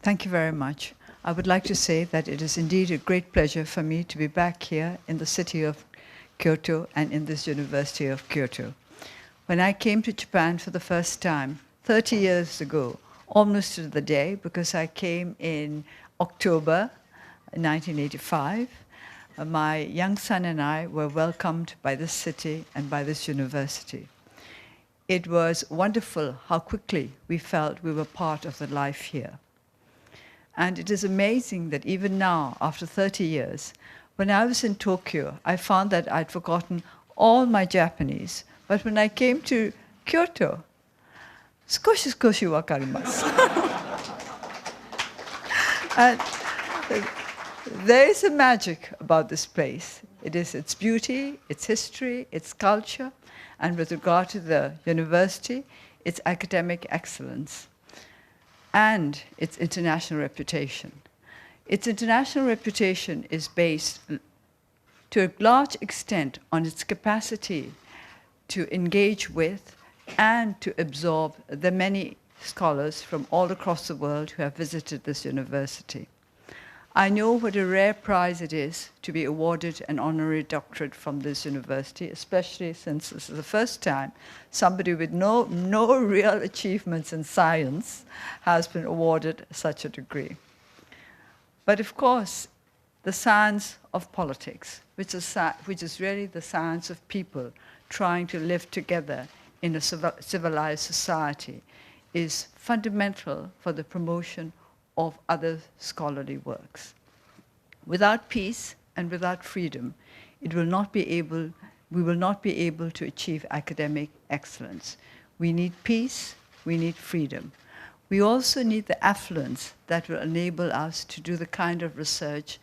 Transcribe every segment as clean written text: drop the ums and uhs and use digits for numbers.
Thank you very much. I would like to say that it is indeed a great pleasure for me to be back here in the city of Kyoto and in this University of Kyoto. When I came to Japan for the first time 30 years ago, almost to the day, because I came in October 1985, my young son and I were welcomed by this city and by this university. It was wonderful how quickly we felt we were part of the life here. And it is amazing that even now, after 30 years, when I was in Tokyo, I found that I'd forgotten all my Japanese. But when I came to Kyoto, 少し少しわかります。And there is a magic about this place. It is its beauty, its history, its culture, and with regard to the university, its academic excellence and its international reputation. Its international reputation is based to a large extent on its capacity to engage with and to absorb the many scholars from all across the world who have visited this university. I know what a rare prize it is to be awarded an honorary doctorate from this university, especially since this is the first time somebody with no real achievements in science has been awarded such a degree. But of course, the science of politics, which is really the science of people trying to live together in a civilized society, is fundamental for the promotion of other scholarly works. Without peace and without freedom, we will not be able to achieve academic excellence. We need peace, we need freedom. We also need the affluence that will enable us to do the kind of research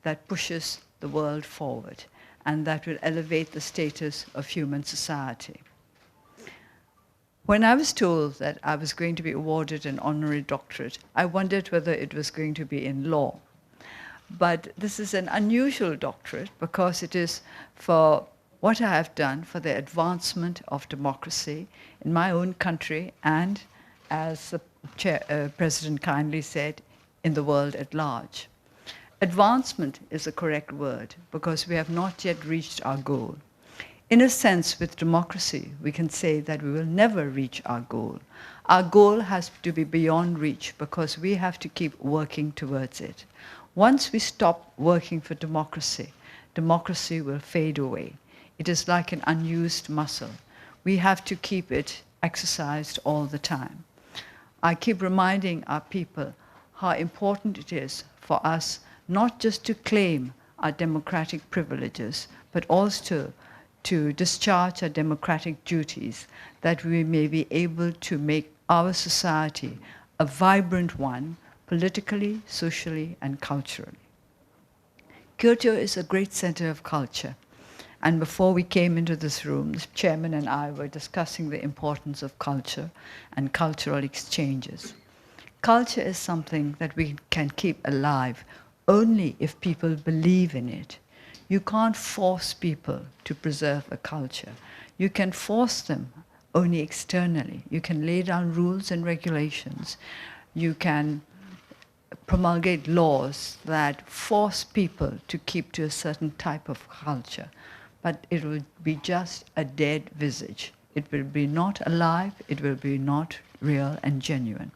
that pushes the world forward and that will elevate the status of human society. When I was told that I was going to be awarded an honorary doctorate, I wondered whether it was going to be in law. But this is an unusual doctorate because it is for what I have done for the advancement of democracy in my own country and, as the President kindly said, in the world at large. Advancement is the correct word because we have not yet reached our goal. In a sense, with democracy, we can say that we will never reach our goal. Our goal has to be beyond reach because we have to keep working towards it. Once we stop working for democracy, democracy will fade away. It is like an unused muscle. We have to keep it exercised all the time. I keep reminding our people how important it is for us not just to claim our democratic privileges, but also to discharge our democratic duties, that we may be able to make our society a vibrant one, politically, socially, and culturally. Kyoto is a great center of culture. And before we came into this room, the chairman and I were discussing the importance of culture and cultural exchanges. Culture is something that we can keep alive only if people believe in it. You can't force people to preserve a culture. You can force them only externally. You can lay down rules and regulations. You can promulgate laws that force people to keep to a certain type of culture. But it will be just a dead visage. It will be not alive, it will be not real and genuine.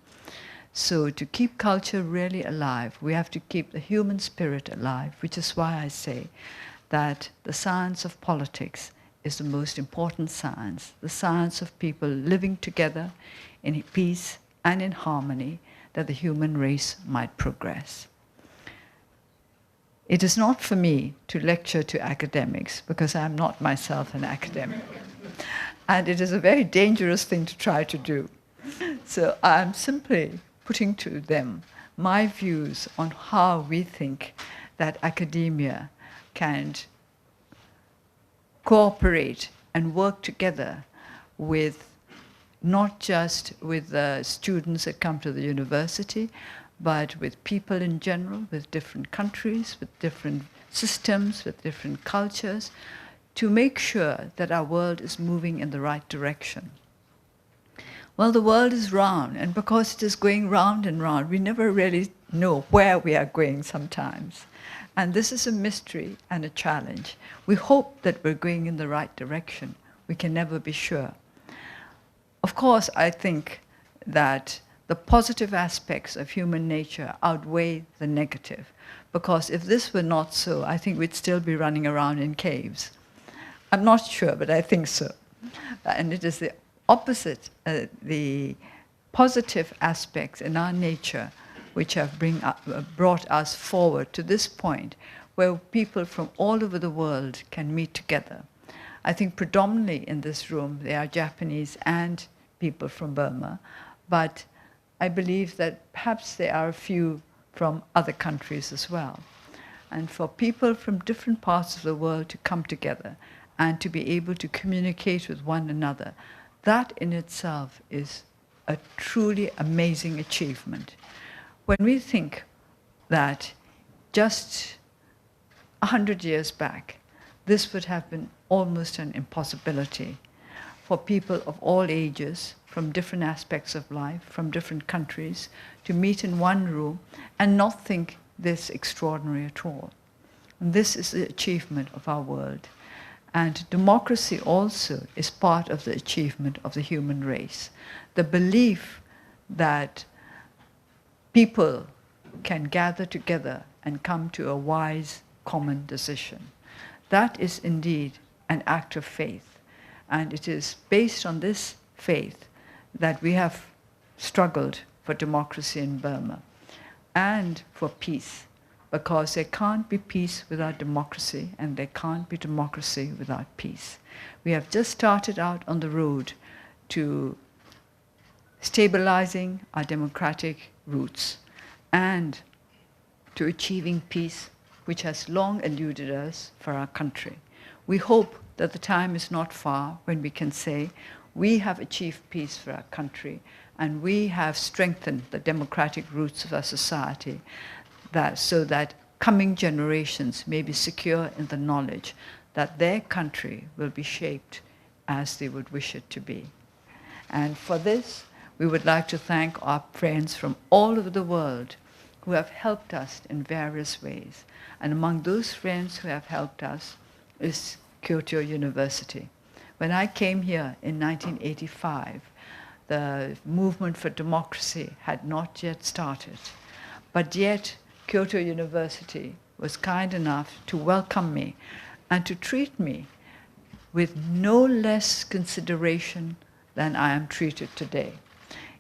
So to keep culture really alive, we have to keep the human spirit alive, which is why I say that the science of politics is the most important science, the science of people living together in peace and in harmony, that the human race might progress. It is not for me to lecture to academics, because I am not myself an academic. And it is a very dangerous thing to try to do. So I am simply putting to them my views on how we think that academia can cooperate and work together with not just with the students that come to the university, but with people in general, with different countries, with different systems, with different cultures, to make sure that our world is moving in the right direction. Well, the world is round, and because it is going round and round, we never really know where we are going sometimes. And this is a mystery and a challenge. We hope that we're going in the right direction. We can never be sure. Of course, I think that the positive aspects of human nature outweigh the negative, because if this were not so, I think we'd still be running around in caves. I'm not sure, but I think so. And it is the opposite, the positive aspects in our nature which have brought us forward to this point where people from all over the world can meet together. I think predominantly in this room there are Japanese and people from Burma, but I believe that perhaps there are a few from other countries as well. And for people from different parts of the world to come together and to be able to communicate with one another, that in itself is a truly amazing achievement. When we think that just 100 years back, this would have been almost an impossibility for people of all ages, from different aspects of life, from different countries, to meet in one room and not think this extraordinary at all. And this is the achievement of our world. And democracy also is part of the achievement of the human race. The belief that people can gather together and come to a wise, common decision. That is indeed an act of faith. And it is based on this faith that we have struggled for democracy in Burma and for peace, because there can't be peace without democracy, and there can't be democracy without peace. We have just started out on the road to stabilizing our democratic roots and to achieving peace, which has long eluded us for our country. We hope that the time is not far when we can say we have achieved peace for our country and we have strengthened the democratic roots of our society, so that coming generations may be secure in the knowledge that their country will be shaped as they would wish it to be. And for this, we would like to thank our friends from all over the world who have helped us in various ways. And among those friends who have helped us is Kyoto University. When I came here in 1985, the movement for democracy had not yet started. But yet, Kyoto University was kind enough to welcome me and to treat me with no less consideration than I am treated today.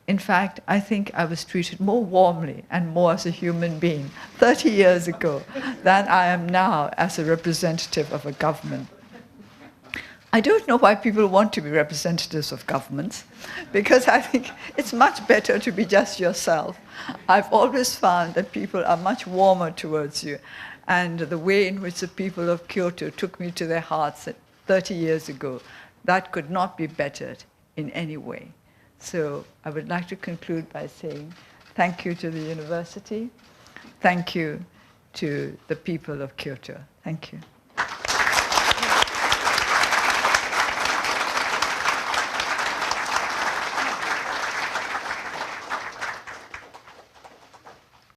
In fact, I think I was treated more warmly and more as a human being 30 years ago than I am now as a representative of a government. I don't know why people want to be representatives of governments, because I think it's much better to be just yourself. I've always found that people are much warmer towards you, and the way in which the people of Kyoto took me to their hearts 30 years ago, that could not be bettered in any way. So I would like to conclude by saying thank you to the university, thank you to the people of Kyoto. Thank you.